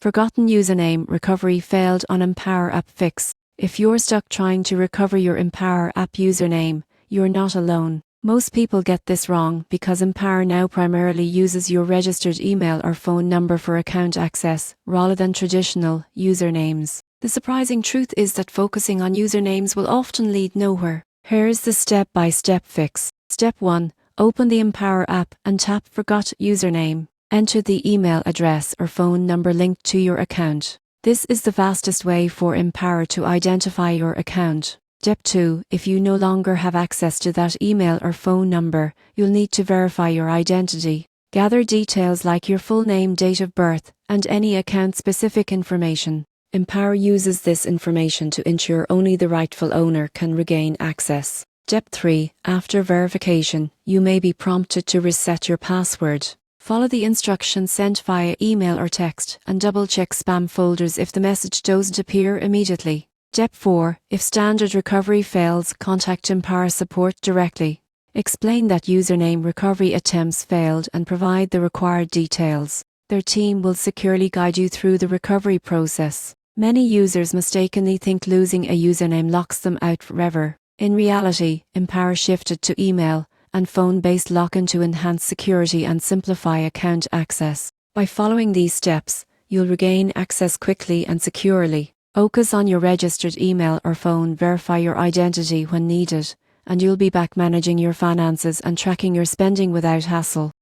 Forgotten username recovery failed on Empower app fix. If you're stuck trying to recover your Empower app username, you're not alone. Most people get this wrong because Empower now primarily uses your registered email or phone number for account access, rather than traditional usernames. The surprising truth is that focusing on usernames will often lead nowhere. Here's the step-by-step fix. Step 1. Open the Empower app and tap Forgot Username. Enter the email address or phone number linked to your account. This is the fastest way for Empower to identify your account. Step 2. If you no longer have access to that email or phone number, you'll need to verify your identity. Gather details like your full name, date of birth, and any account-specific information. Empower uses this information to ensure only the rightful owner can regain access. Step 3. After verification, you may be prompted to reset your password. Follow the instructions sent via email or text and double-check spam folders if the message doesn't appear immediately. Step 4. If standard recovery fails, contact Empower support directly. Explain that username recovery attempts failed and provide the required details. Their team will securely guide you through the recovery process. Many users mistakenly think losing a username locks them out forever. In reality, Empower shifted to email and phone-based lock-in to enhance security and simplify account access. By following these steps, you'll regain access quickly and securely. Focus on your registered email or phone, verify your identity when needed, and you'll be back managing your finances and tracking your spending without hassle.